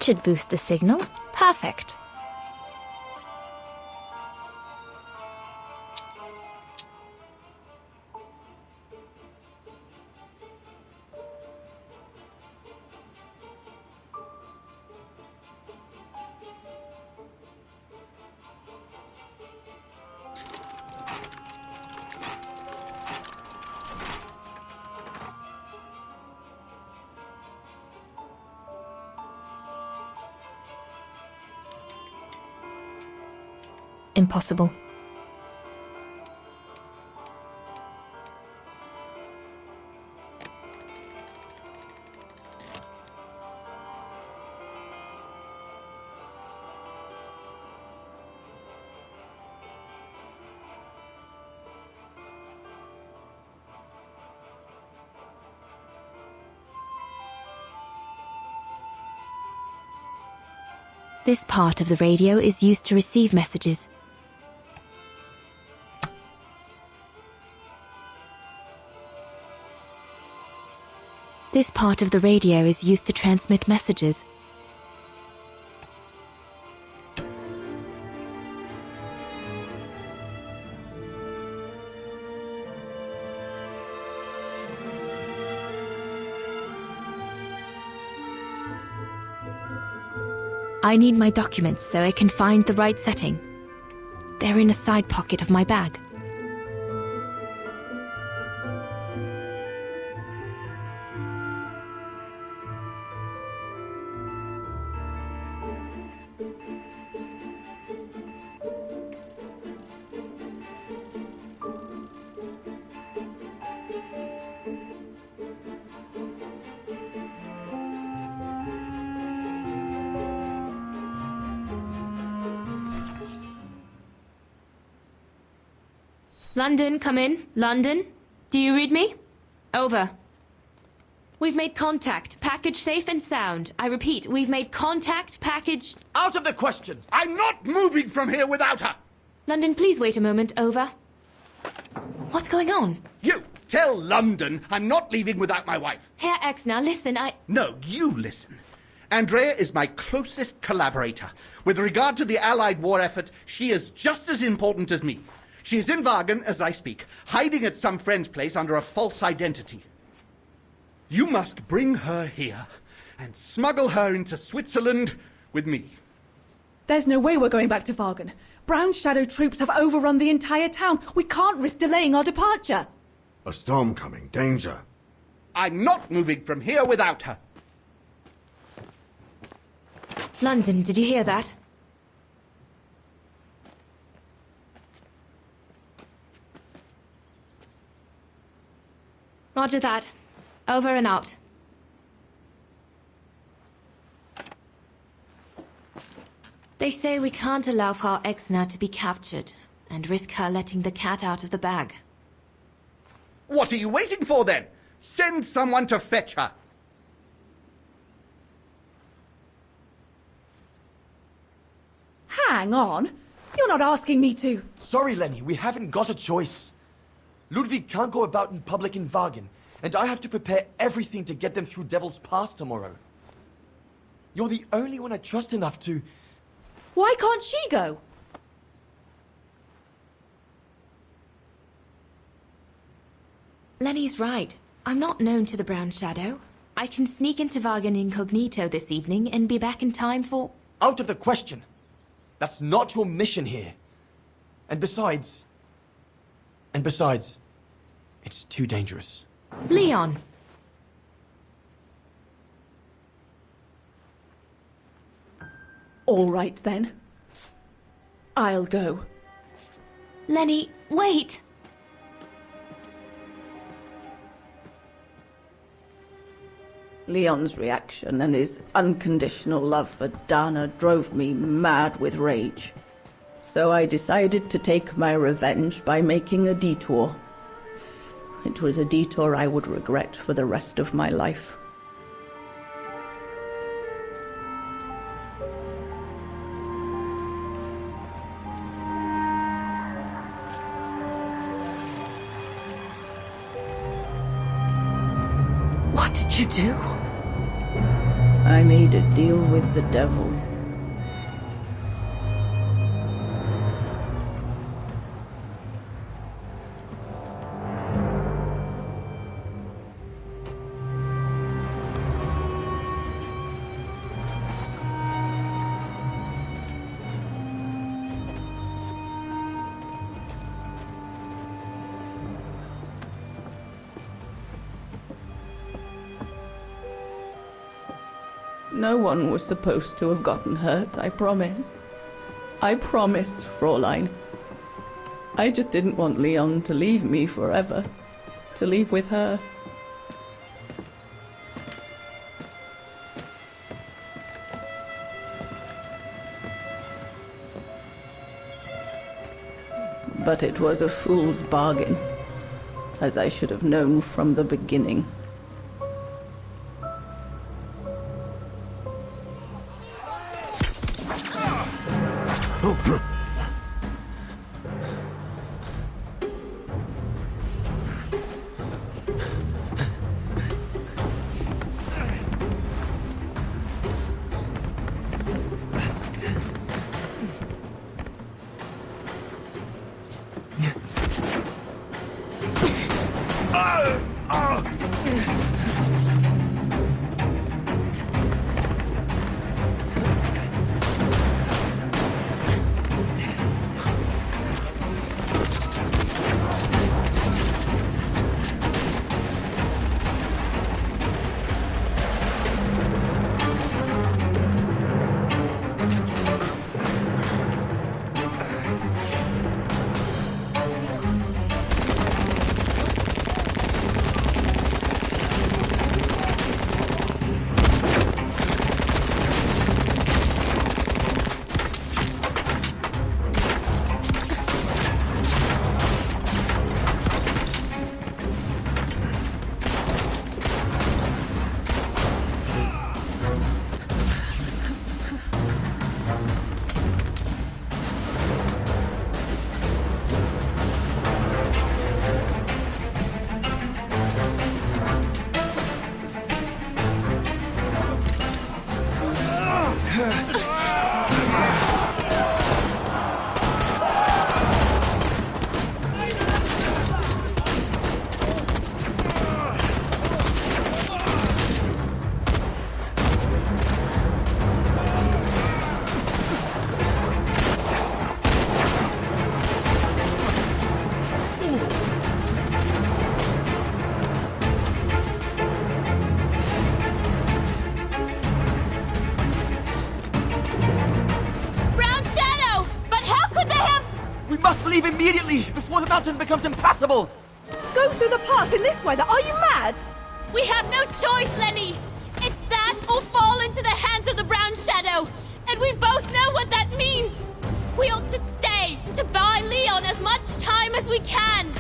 That should boost the signal. Perfect. Impossible. This part of the radio is used to receive messages. This part of the radio is used to transmit messages. I need my documents so I can find the right setting. They're in a side pocket of my bag. London, come in. London? Do you read me? Over. We've made contact. Package safe and sound. I repeat, we've made contact. Package... Out of the question! I'm not moving from here without her! London, please wait a moment. Over. What's going on? You! Tell London I'm not leaving without my wife. Herr X, now listen, No, you listen. Andrea is my closest collaborator. With regard to the Allied war effort, she is just as important as me. She is in Wagen as I speak, hiding at some friend's place under a false identity. You must bring her here and smuggle her into Switzerland with me. There's no way we're going back to Wagen. Brown Shadow troops have overrun the entire town. We can't risk delaying our departure. A storm coming. Danger. I'm not moving from here without her. London, did you hear that? Roger that. Over and out. They say we can't allow Frau Exner to be captured and risk her letting the cat out of the bag. What are you waiting for then? Send someone to fetch her. Hang on. You're not asking me to. Sorry, Lenny, we haven't got a choice. Ludwig can't go about in public in Wagen, and I have to prepare everything to get them through Devil's Pass tomorrow. You're the only one I trust enough to... Why can't she go? Lenny's right. I'm not known to the Brown Shadow. I can sneak into Wagen incognito this evening and be back in time for... Out of the question. That's not your mission here. And besides, it's too dangerous. Leon! All right, then. I'll go. Lenny, wait! Leon's reaction and his unconditional love for Dana drove me mad with rage. So I decided to take my revenge by making a detour. It was a detour I would regret for the rest of my life. What did you do? I made a deal with the devil. No one was supposed to have gotten hurt, I promise. I promise, Fräulein. I just didn't want Leon to leave me forever. To leave with her. But it was a fool's bargain, as I should have known from the beginning. Leave immediately, before the mountain becomes impassable! Go through the pass in this weather? Are you mad? We have no choice, Lenny! It's that or fall into the hands of the Brown Shadow! And we both know what that means! We ought to stay, to buy Leon as much time as we can!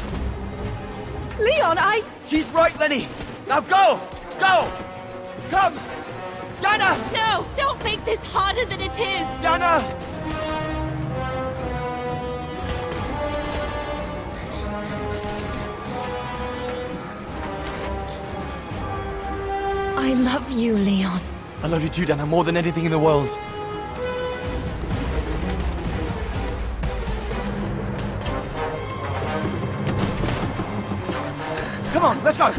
Leon, She's right, Lenny! Now go! Go! Come! Dana! No! Don't make this harder than it is! Dana! I love you, Leon. I love you too, Dana, more than anything in the world. Come on, let's go!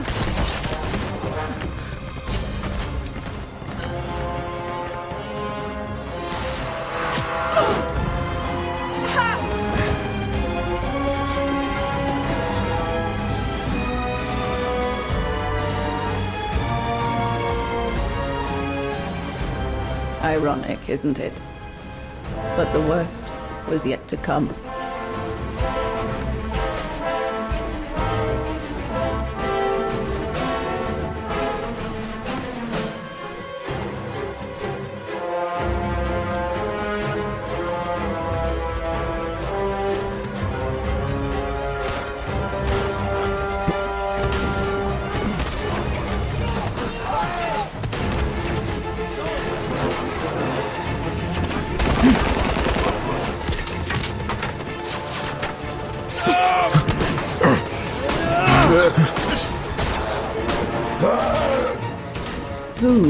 Ironic, isn't it? But the worst was yet to come.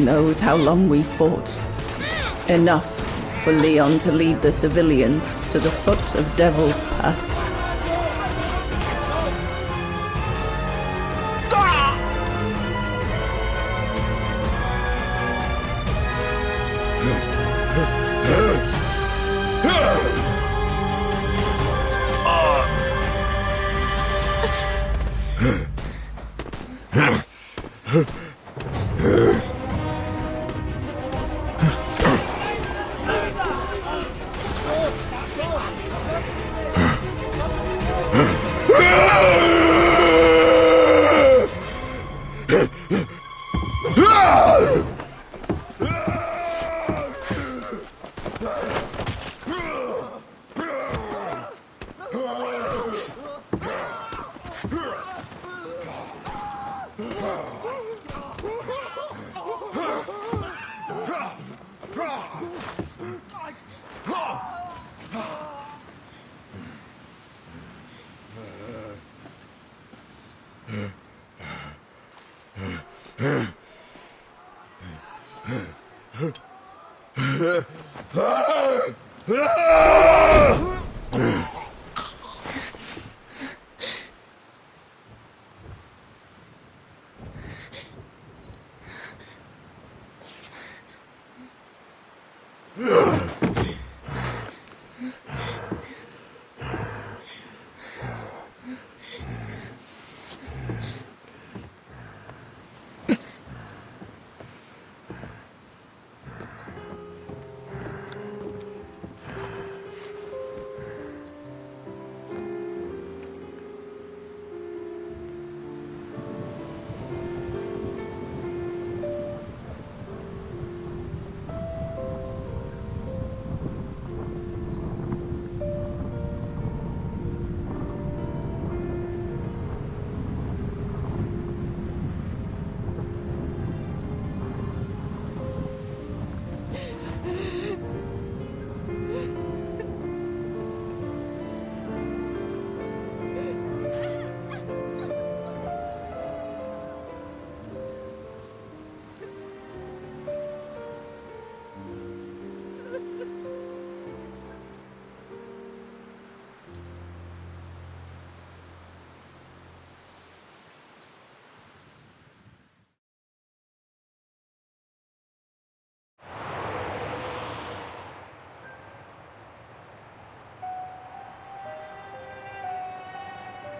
knows how long we fought. Enough for Leon to lead the civilians to the foot of Devil's Pass.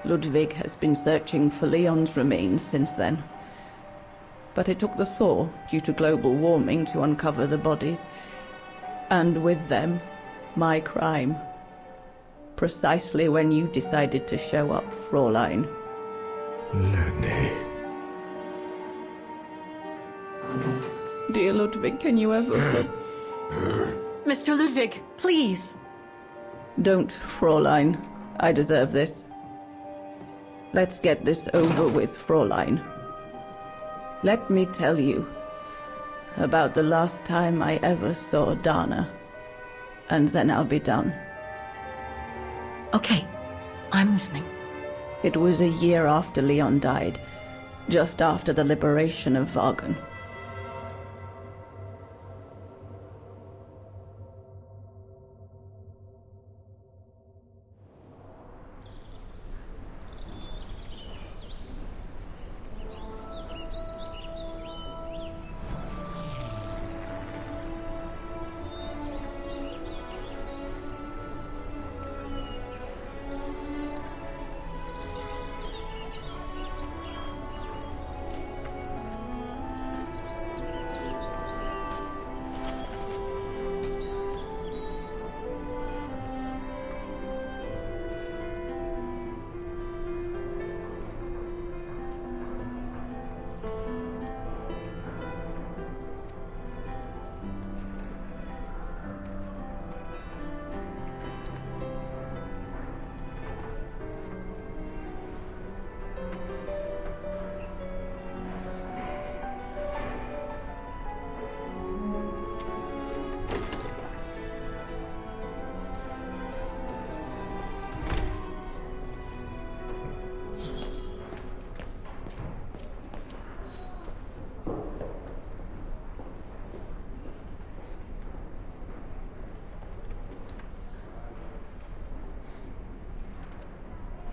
Ludwig has been searching for Leon's remains since then. But it took the thaw due to global warming to uncover the bodies. And with them, my crime. Precisely when you decided to show up, Fräulein. Lenny. Dear Ludwig, can you ever... Mr. Ludwig, please. Don't, Fräulein. I deserve this. Let's get this over with, Fräulein. Let me tell you about the last time I ever saw Dana, and then I'll be done. Okay, I'm listening. It was a year after Leon died, just after the liberation of Vagen.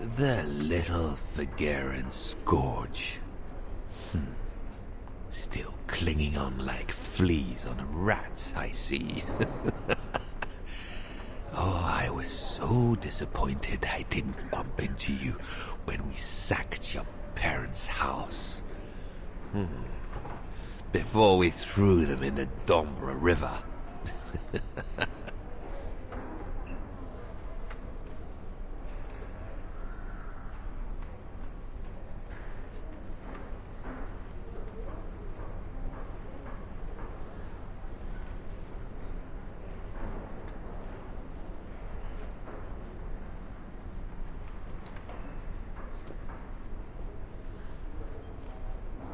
The little Vagaran scourge. Still clinging on like fleas on a rat, I see. Oh, I was so disappointed I didn't bump into you when we sacked your parents' house. Before we threw them in the Dombra River.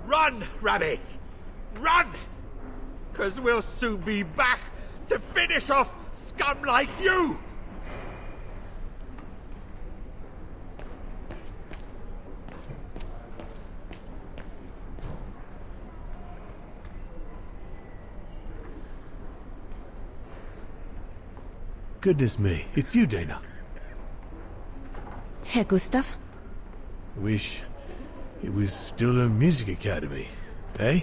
Run, Rabbit! Run! 'Cause we'll soon be back to finish off scum like you! Goodness me, it's you, Dana. Herr Gustav? Wish it was still a music academy, eh?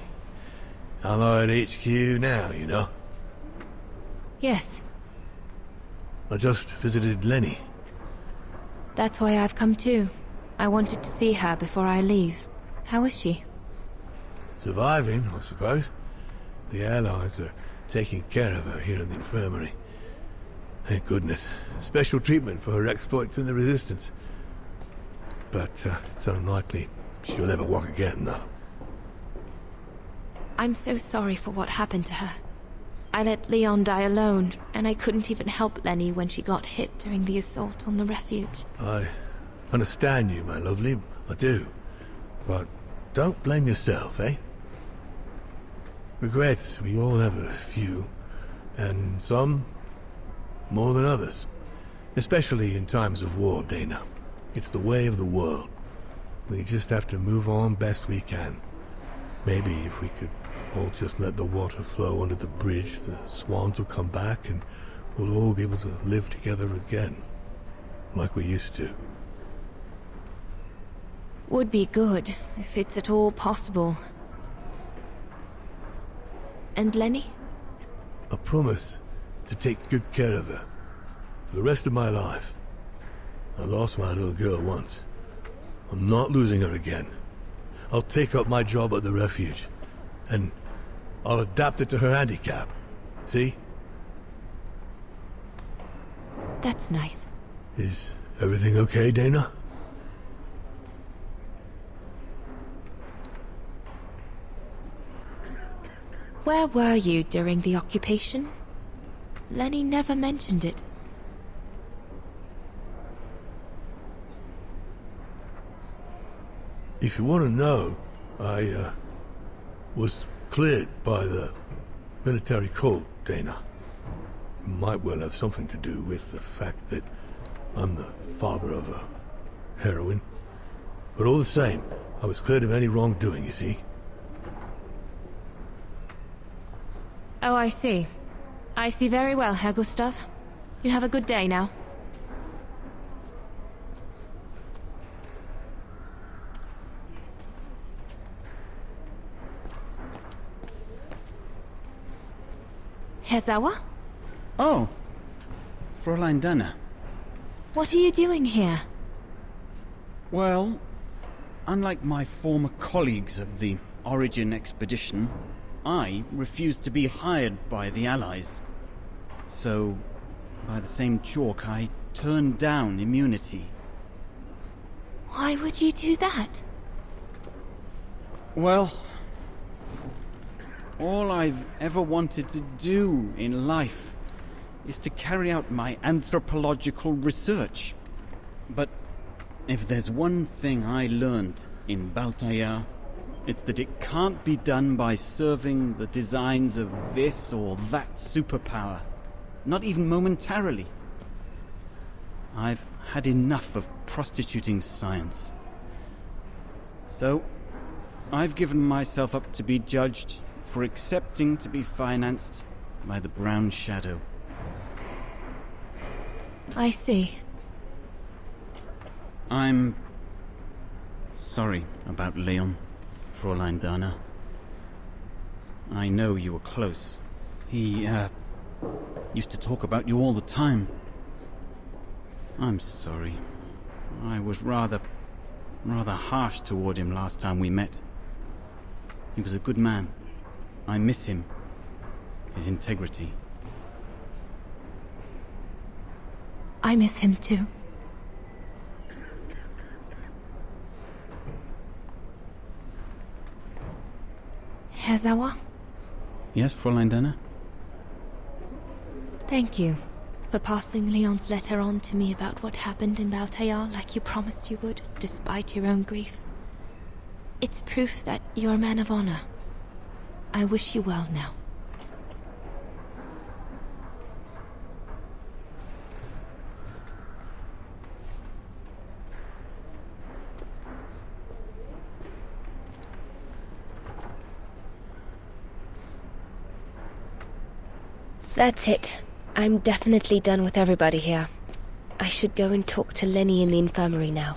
Allied HQ now, you know. Yes, I just visited Lenny. that's why I've come too. I wanted to see her before I leave. How is she? Surviving, I suppose. The Allies are taking care of her here in the infirmary. Thank goodness. Special treatment for her exploits in the Resistance. But it's unlikely she'll ever walk again, though. I'm so sorry for what happened to her. I let Leon die alone, and I couldn't even help Lenny when she got hit during the assault on the refuge. I understand you, my lovely. I do. But don't blame yourself, eh? Regrets, we all have a few. And some more than others. Especially in times of war, Dana. It's the way of the world. We just have to move on best we can. Maybe if we could all just let the water flow under the bridge, the swans will come back and we'll all be able to live together again. Like we used to. Would be good, if it's at all possible. And Lenny? I promise to take good care of her. For the rest of my life. I lost my little girl once. I'm not losing her again. I'll take up my job at the refuge. And I'll adapt it to her handicap. See? That's nice. Is everything okay, Dana? Where were you during the occupation? Lenny never mentioned it. If you want to know, I was cleared by the military court, Dana. It might well have something to do with the fact that I'm the father of a heroine. But all the same, I was cleared of any wrongdoing, you see. Oh, I see. I see very well, Herr Gustav. You have a good day now. Herr Sauer? Oh, Fräulein Dana. What are you doing here? Well, unlike my former colleagues of the Origin expedition, I refused to be hired by the Allies. So, by the same chalk, I turned down immunity. Why would you do that? Well, all I've ever wanted to do in life is to carry out my anthropological research. But if there's one thing I learned in Baltair, it's that it can't be done by serving the designs of this or that superpower. Not even momentarily. I've had enough of prostituting science. So, I've given myself up to be judged for accepting to be financed by the Brown Shadow. I see. I'm sorry about Leon, Fräulein Dana. I know you were close. He, used to talk about you all the time. I'm sorry. I was rather harsh toward him last time we met. He was a good man. I miss him. His integrity. I miss him too. Herr Sauer? Yes, Fräulein Dana? Thank you for passing Leon's letter on to me about what happened in Baltayar like you promised you would, despite your own grief. It's proof that you're a man of honor. I wish you well now. That's it. I'm definitely done with everybody here. I should go and talk to Lenny in the infirmary now.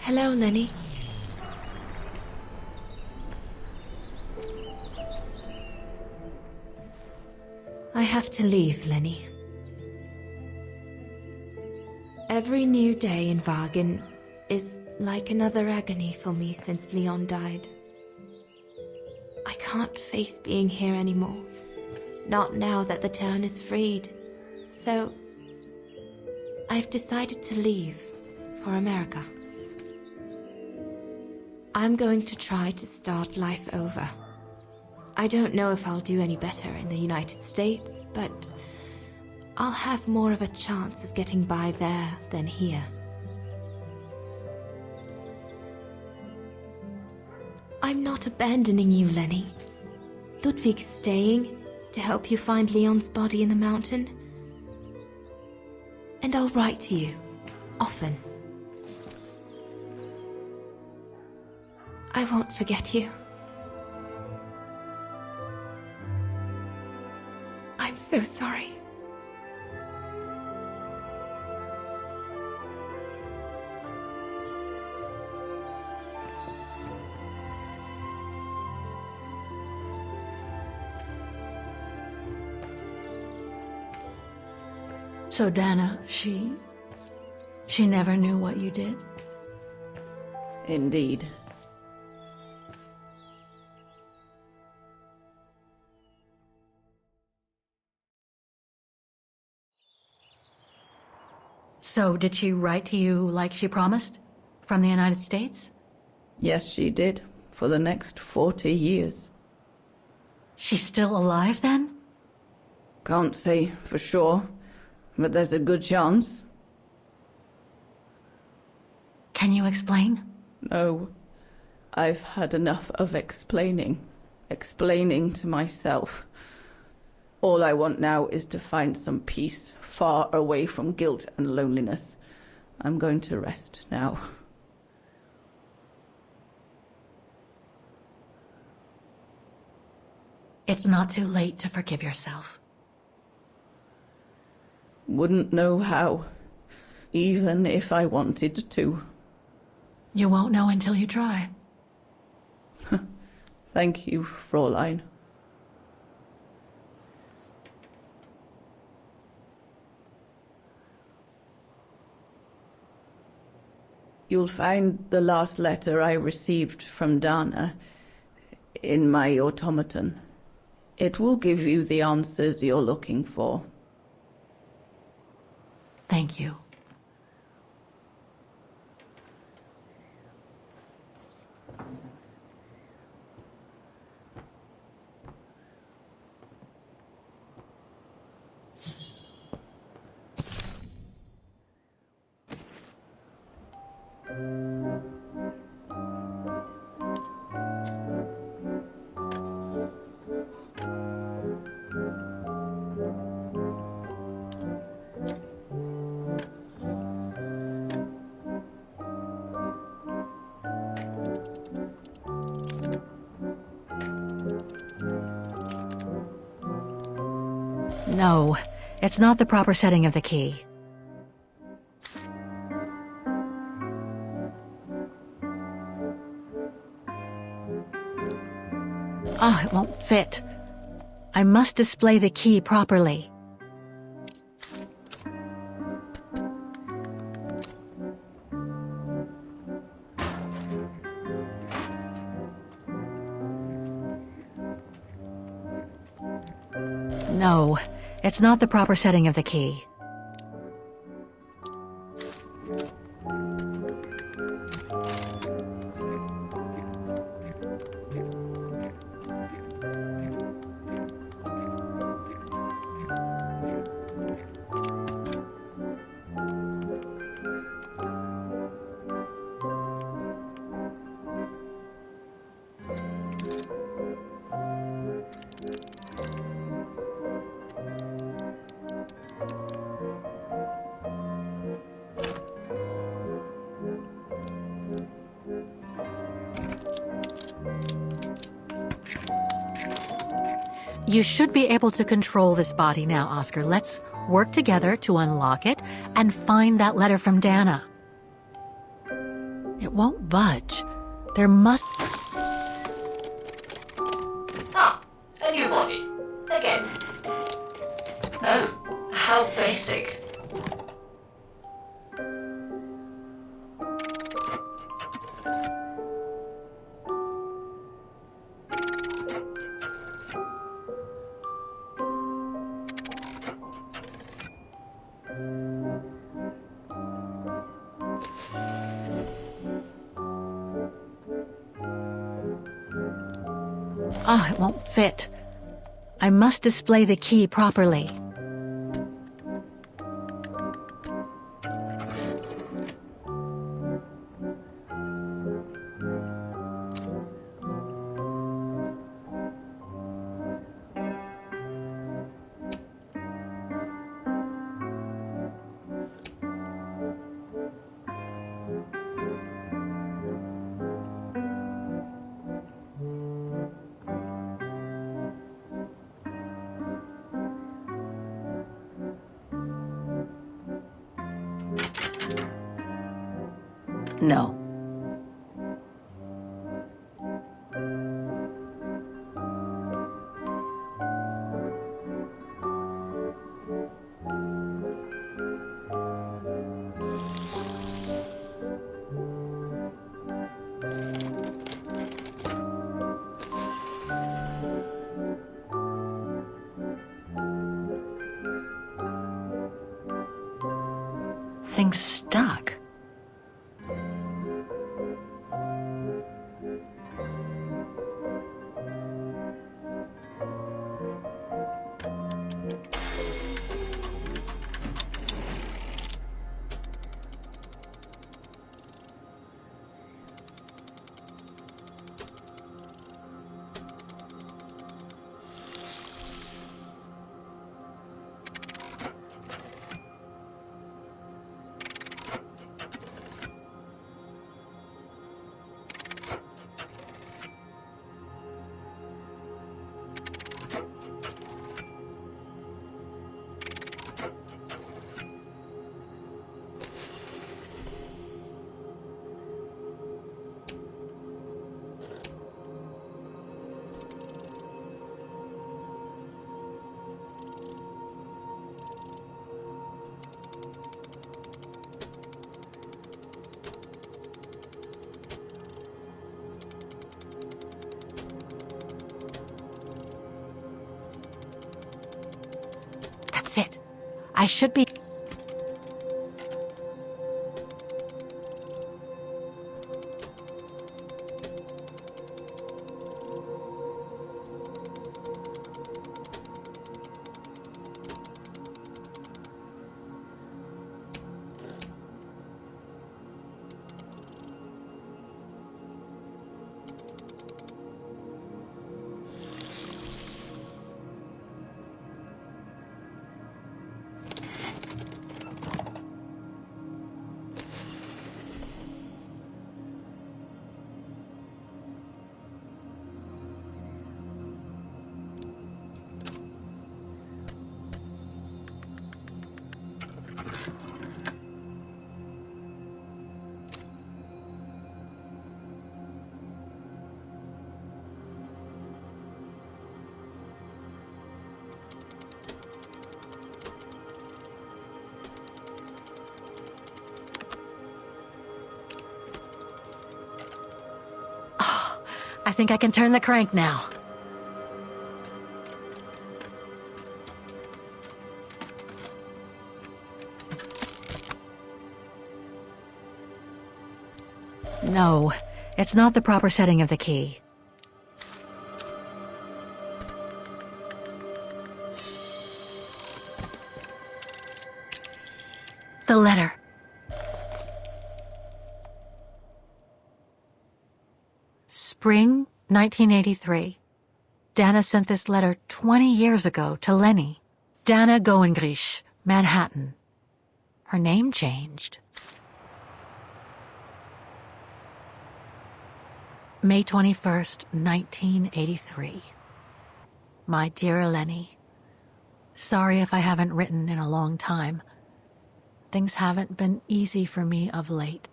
Hello, Lenny. I have to leave, Lenny. Every new day in Wagen is like another agony for me since Leon died. I can't face being here anymore. Not now that the town is freed. So, I've decided to leave for America. I'm going to try to start life over. I don't know if I'll do any better in the United States, but I'll have more of a chance of getting by there than here. I'm not abandoning you, Lenny. Ludwig's staying to help you find Leon's body in the mountain. And I'll write to you, often. I won't forget you. I'm so sorry. So Dana, she never knew what you did? Indeed. So did she write to you like she promised? From the United States? Yes, she did. For the next 40 years. She's still alive then? Can't say for sure, but there's a good chance. Can you explain? No. I've had enough of explaining. Explaining to myself. All I want now is to find some peace, far away from guilt and loneliness. I'm going to rest now. It's not too late to forgive yourself. Wouldn't know how, even if I wanted to. You won't know until you try. Thank you, Fräulein. You'll find the last letter I received from Dana in my automaton. It will give you the answers you're looking for. Thank you. No, it's not the proper setting of the key. Ah, it won't fit. I must display the key properly. No, it's not the proper setting of the key. You should be able to control this body now, Oscar. Let's work together to unlock it and find that letter from Dana. It won't budge. There must... Ah, a new body. Again. Oh, how basic. Ah, it won't fit. I must display the key properly. No. Thing's stuck. That's it. I should be... I think I can turn the crank now. No, it's not the proper setting of the key. The letter. Spring 1983. Dana sent this letter 20 years ago to Lenny. Dana Goengrish, Manhattan. Her name changed. May 21st, 1983. My dear Lenny, sorry if I haven't written in a long time. Things haven't been easy for me of late.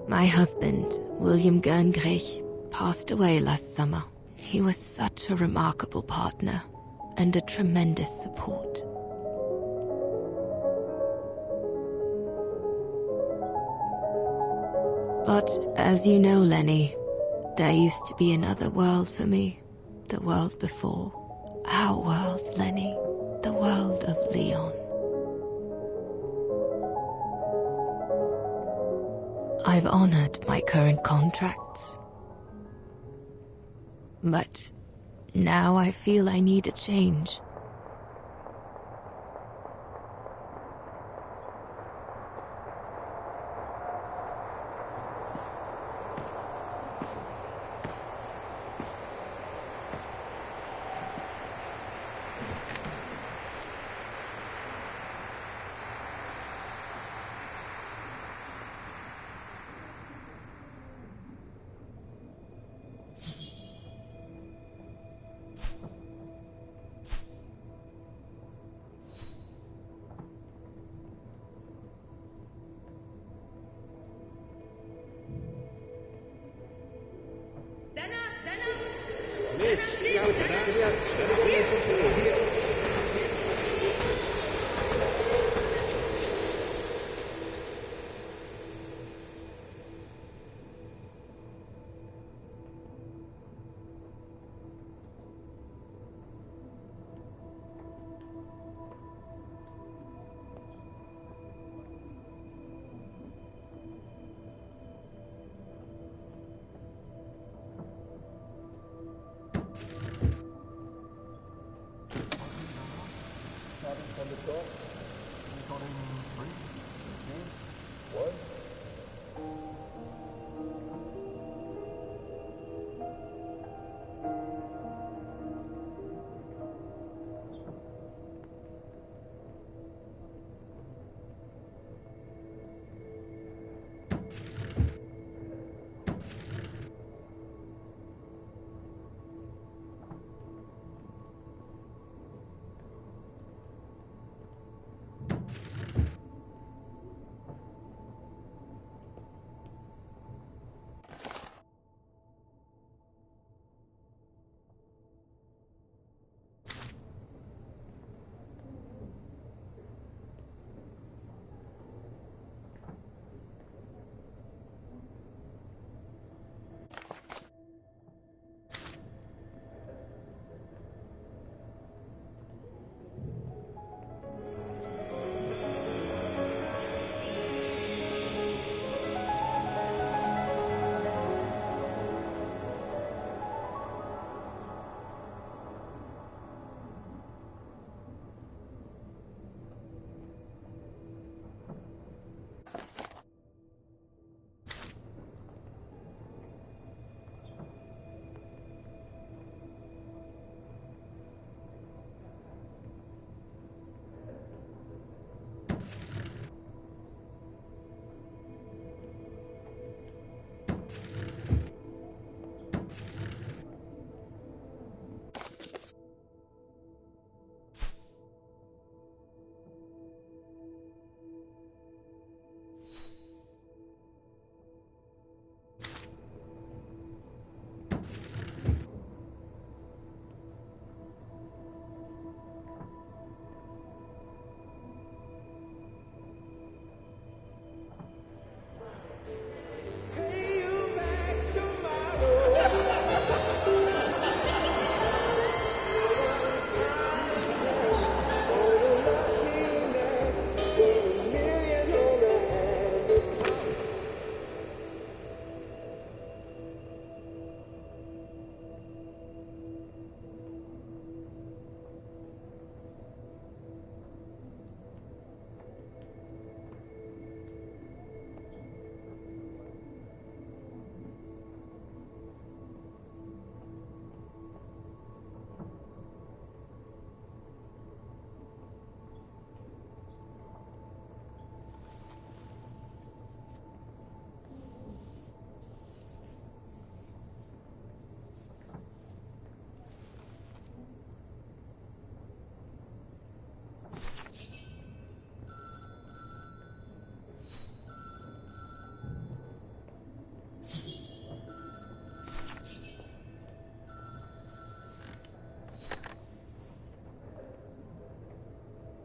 My husband, William Gerngrich, passed away last summer. He was such a remarkable partner and a tremendous support. But as you know, Lenny, there used to be another world for me. The world before. Our world, Lenny. The world of Leon. I've honored my current contracts. But now I feel I need a change.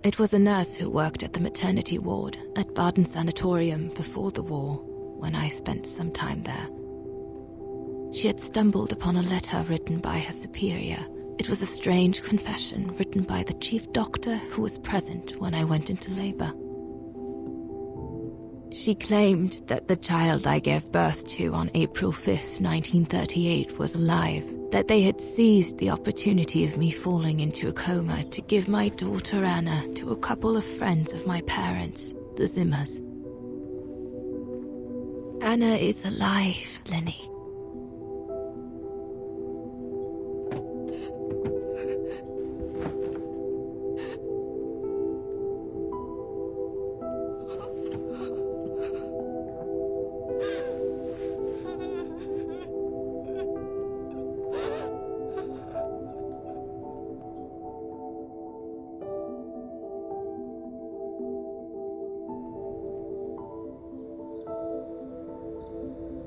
It was a nurse who worked at the maternity ward at Baden Sanatorium before the war, when I spent some time there. She had stumbled upon a letter written by her superior. It was a strange confession written by the chief doctor who was present when I went into labor. She claimed that the child I gave birth to on April 5th, 1938 was alive, that they had seized the opportunity of me falling into a coma to give my daughter Anna to a couple of friends of my parents, the Zimmers. Anna is alive, Lenny.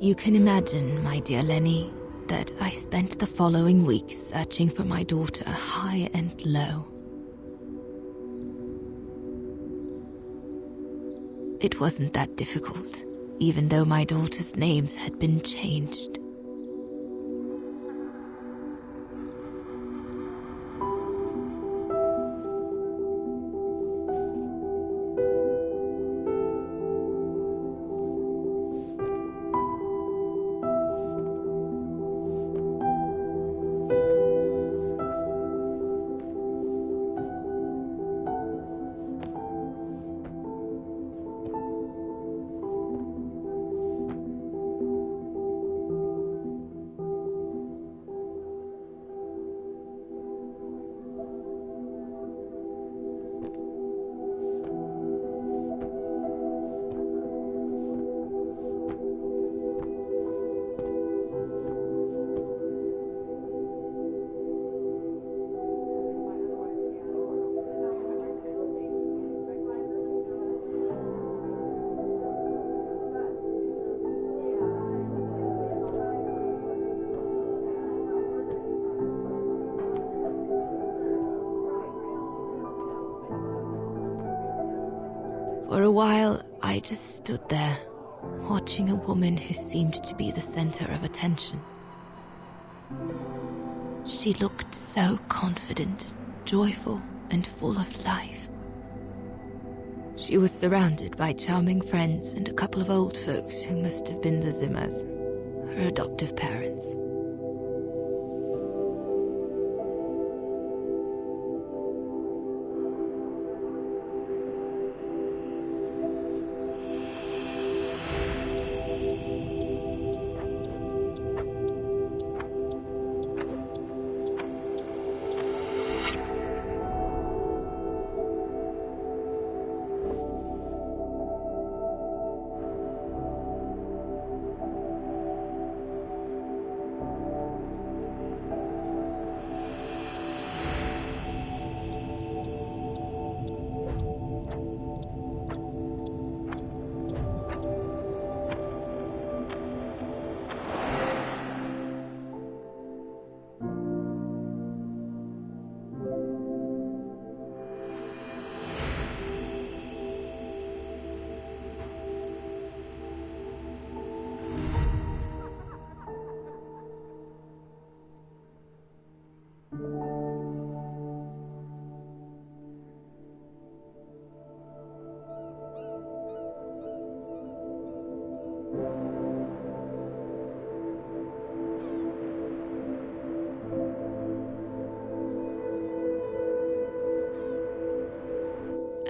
You can imagine, my dear Lenny, that I spent the following weeks searching for my daughter high and low. It wasn't that difficult, even though my daughter's names had been changed. For a while, I just stood there, watching a woman who seemed to be the center of attention. She looked so confident, joyful, and full of life. She was surrounded by charming friends and a couple of old folks who must have been the Zimmers, her adoptive parents.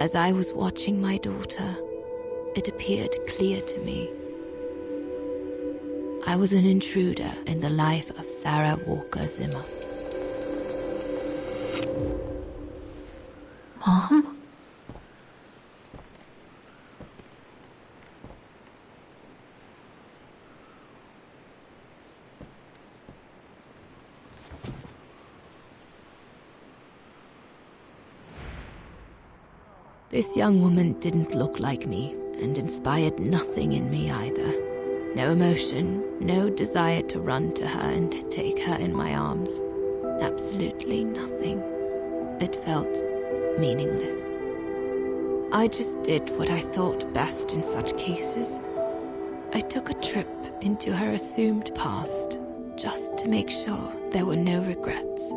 As I was watching my daughter, it appeared clear to me. I was an intruder in the life of Sarah Walker Zimmer. Mom? This young woman didn't look like me and inspired nothing in me either. No emotion, no desire to run to her and take her in my arms. Absolutely nothing. It felt meaningless. I just did what I thought best in such cases. I took a trip into her assumed past, just to make sure there were no regrets.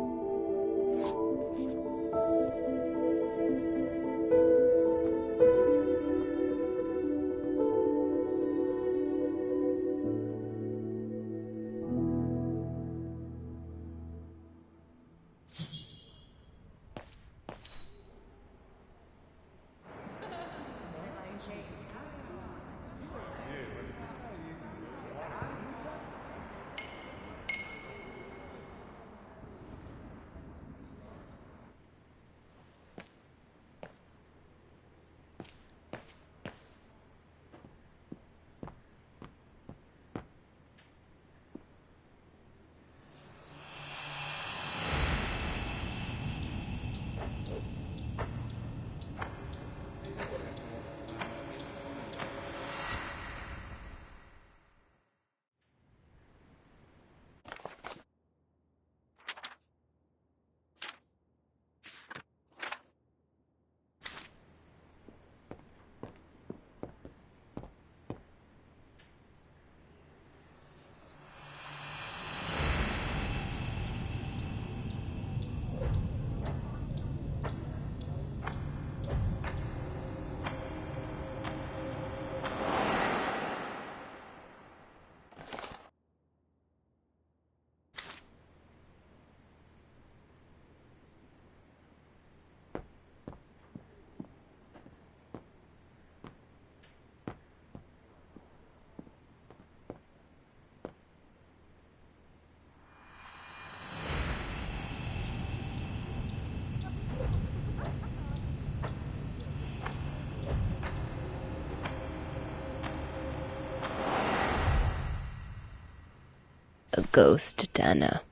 A ghost, Dana.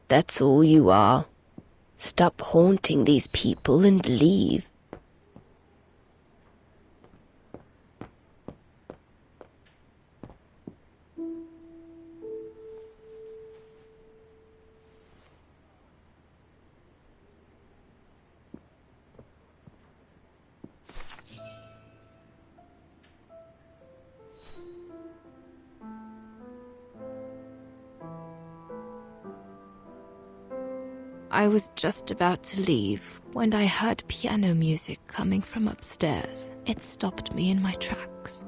That's all you are. Stop haunting these people and leave. I was just about to leave when I heard piano music coming from upstairs. It stopped me in my tracks.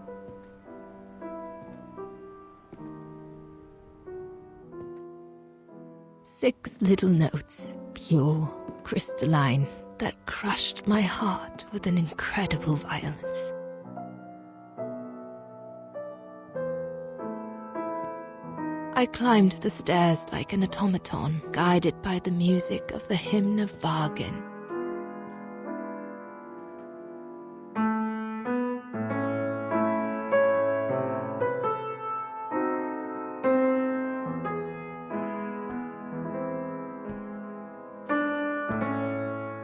Six little notes, pure, crystalline, that crushed my heart with an incredible violence. I climbed the stairs like an automaton, guided by the music of the hymn of Vargan.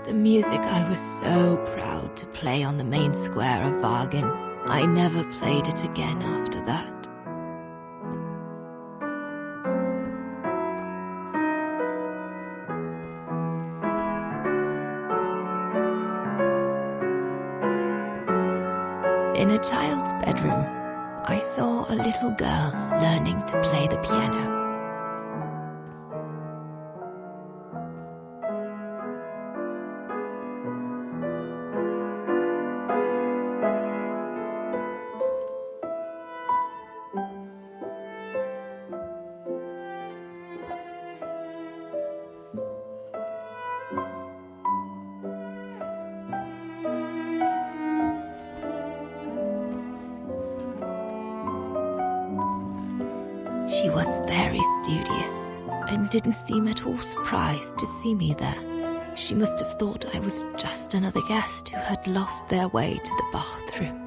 The music I was so proud to play on the main square of Vargan. I never played it again after that. In a child's bedroom, I saw a little girl learning to play the piano. She was very studious and didn't seem at all surprised to see me there. She must have thought I was just another guest who had lost their way to the bathroom.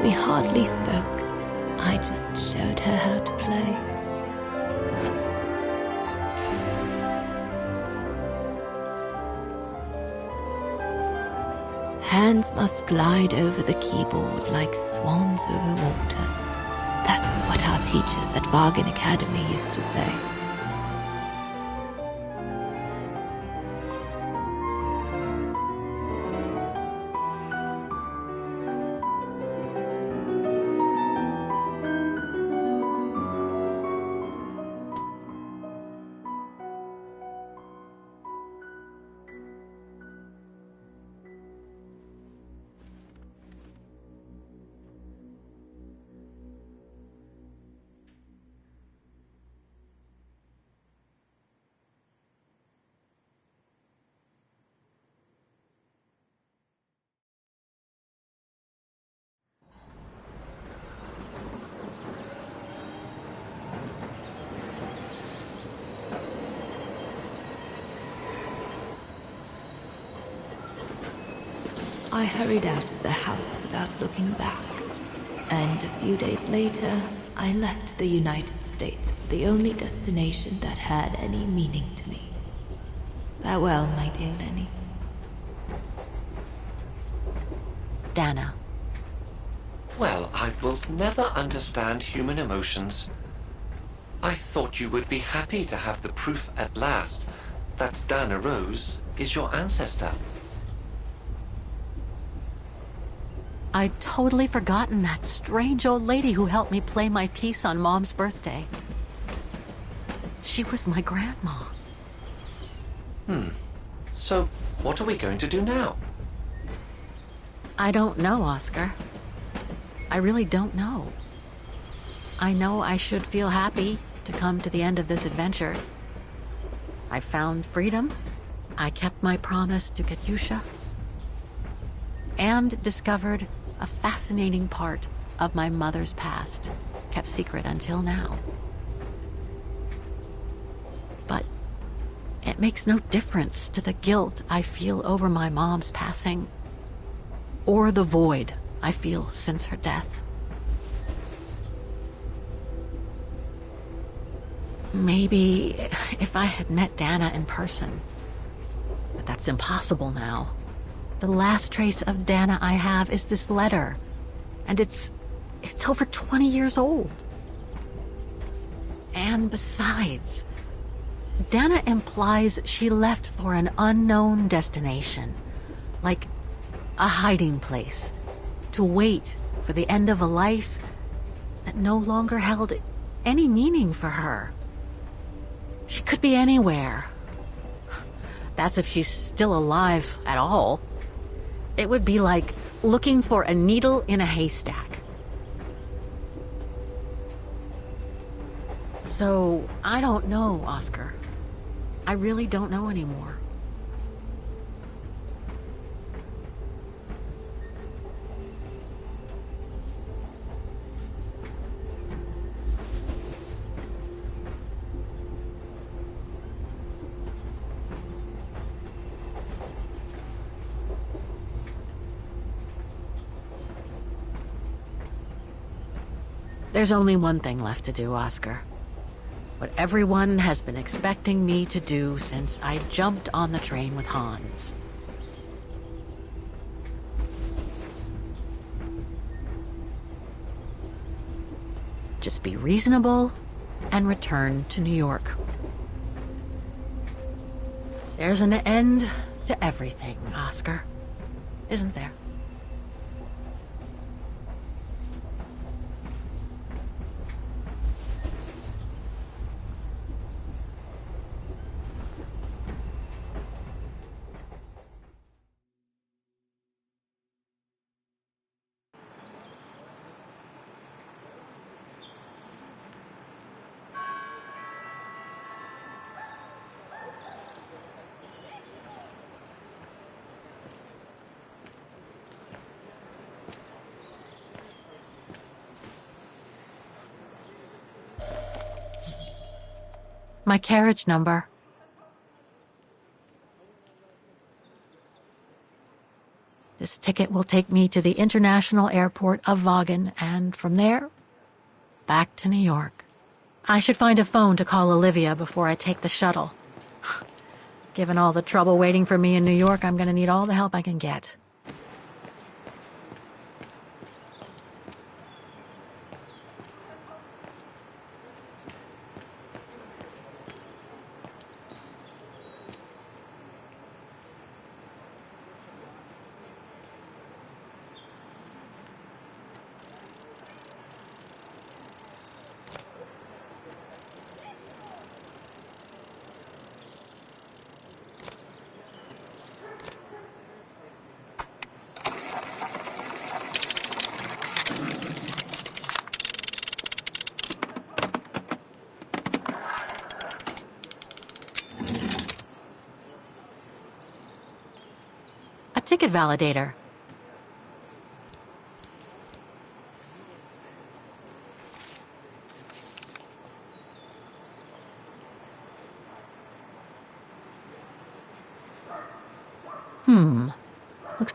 We hardly spoke. I just showed her how to play. Hands must glide over the keyboard like swans over water. That's what our teachers at Vargan Academy used to say. I hurried out of the house without looking back, and a few days later, I left the United States for the only destination that had any meaning to me. Farewell, my dear Lenny. Dana. Well, I will never understand human emotions. I thought you would be happy to have the proof at last that Dana Rose is your ancestor. I'd totally forgotten that strange old lady who helped me play my piece on Mom's birthday. She was my grandma. So, what are we going to do now? I don't know, Oscar. I really don't know. I know I should feel happy to come to the end of this adventure. I found freedom. I kept my promise to Katyusha. And discovered a fascinating part of my mother's past, kept secret until now. But it makes no difference to the guilt I feel over my mom's passing, or the void I feel since her death. Maybe if I had met Dana in person, but that's impossible now. The last trace of Dana I have is this letter, and it's over 20 years old. And besides, Dana implies she left for an unknown destination, like a hiding place, to wait for the end of a life that no longer held any meaning for her. She could be anywhere. That's if she's still alive at all. It would be like looking for a needle in a haystack. So, I don't know, Oscar. I really don't know anymore. There's only one thing left to do, Oscar. What everyone has been expecting me to do since I jumped on the train with Hans. Just be reasonable and return to New York. There's an end to everything, Oscar. Isn't there? My carriage number. This ticket will take me to the international airport of Vaughan, and from there, back to New York. I should find a phone to call Olivia before I take the shuttle. Given all the trouble waiting for me in New York, I'm gonna need all the help I can get. A ticket validator. Looks...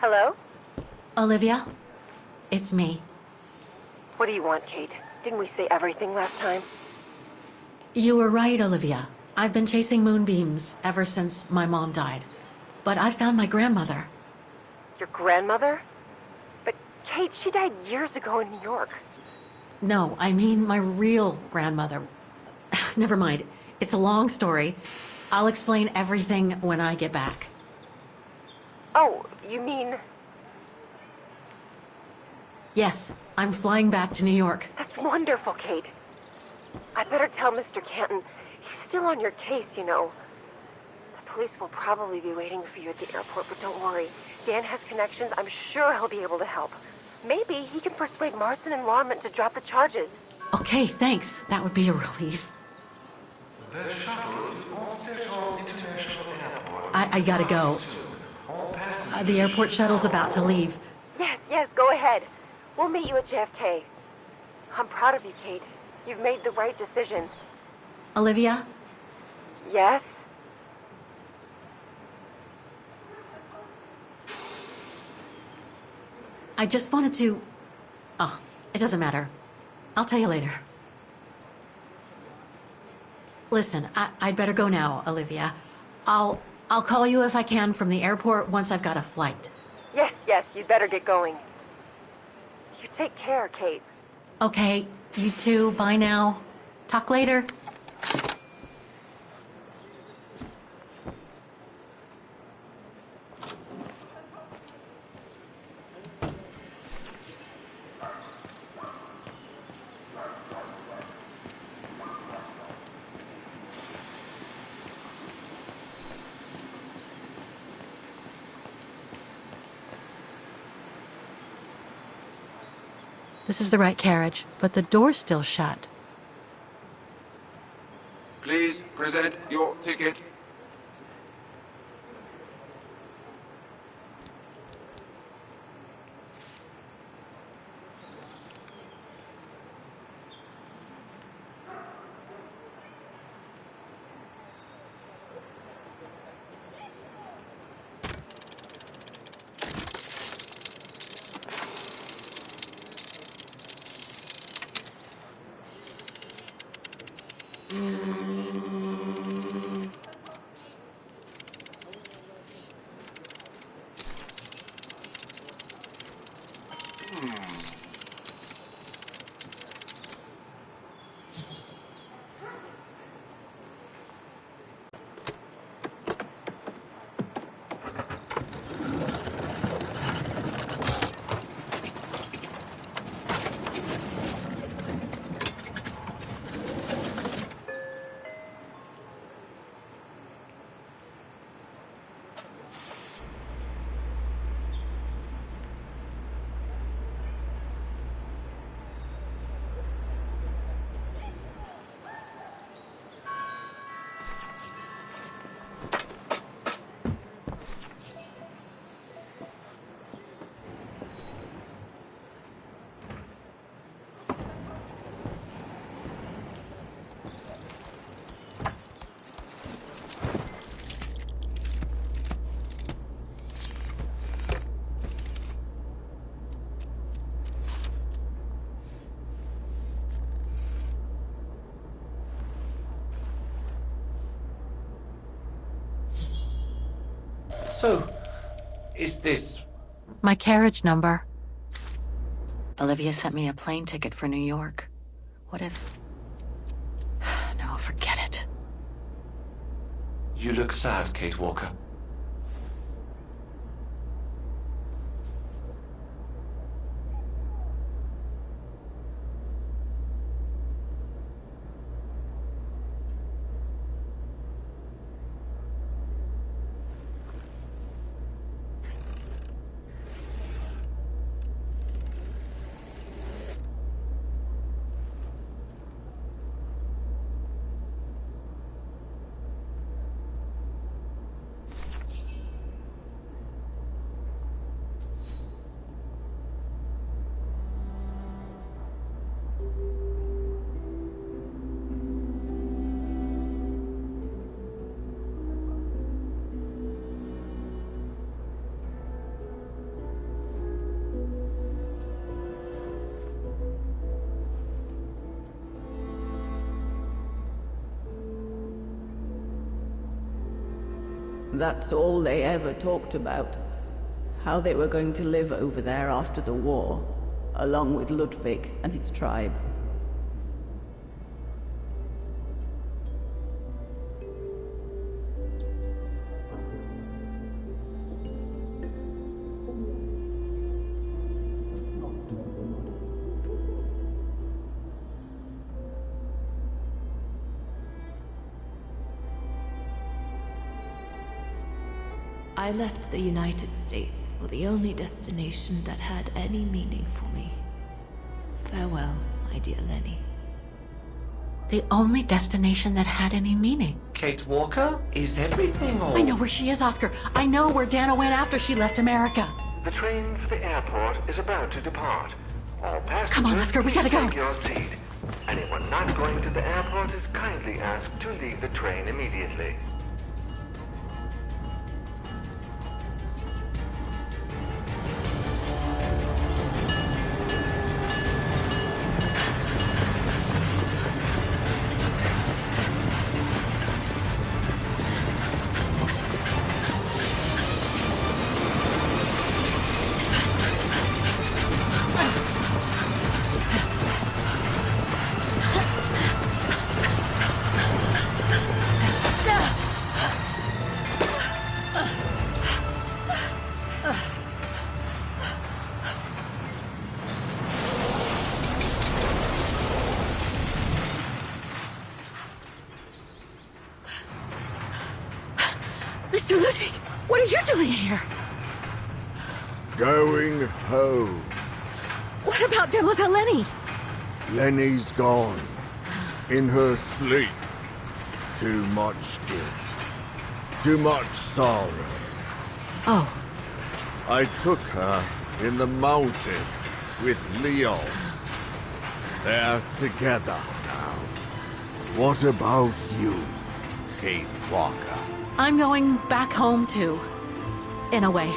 Hello? Olivia? It's me. What do you want, Kate? Didn't we say everything last time? You were right, Olivia. I've been chasing moonbeams ever since my mom died. But I found my grandmother. Your grandmother? But Kate, she died years ago in New York. No, I mean my real grandmother. Never mind. It's a long story. I'll explain everything when I get back. Oh, you mean... Yes, I'm flying back to New York. That's wonderful, Kate. I better tell Mr. Canton. He's still on your case, you know. The police will probably be waiting for you at the airport, but don't worry. Dan has connections. I'm sure he'll be able to help. Maybe he can persuade Marston and Lorman to drop the charges. Okay, thanks. That would be a relief. The shuttle is on Station International Airport. I gotta go. The airport shuttle's about to leave. Yes, go ahead. We'll meet you at JFK. I'm proud of you, Kate. You've made the right decision. Olivia? Yes? I just wanted to... Oh, it doesn't matter. I'll tell you later. Listen, I'd better go now, Olivia. I'll call you if I can from the airport once I've got a flight. Yes, you'd better get going. You take care, Kate. Okay, you too. Bye now. Talk later. This is the right carriage, but the door's still shut. Please present your ticket. So, is this... My carriage number. Olivia sent me a plane ticket for New York. What if... No, forget it. You look sad, Kate Walker. That's all they ever talked about. How they were going to live over there after the war, along with Ludwig and his tribe. I left the United States for the only destination that had any meaning for me. Farewell, my dear Lenny. The only destination that had any meaning. Kate Walker? Is everything all... I know where she is, Oscar. I know where Dana went after she left America. The train for the airport is about to depart. All passengers, Come on, Oscar, we gotta please go. take your seat. Anyone not going to the airport is kindly asked to leave the train immediately. Mr. Ludwig, what are you doing here? Going home. What about Demoiselle Lenny? Lenny's gone. In her sleep. too much guilt. Too much sorrow. Oh, I took her in the mountain with Leon. They're together now. What about you, Kate Walker? I'm going back home too. In a way.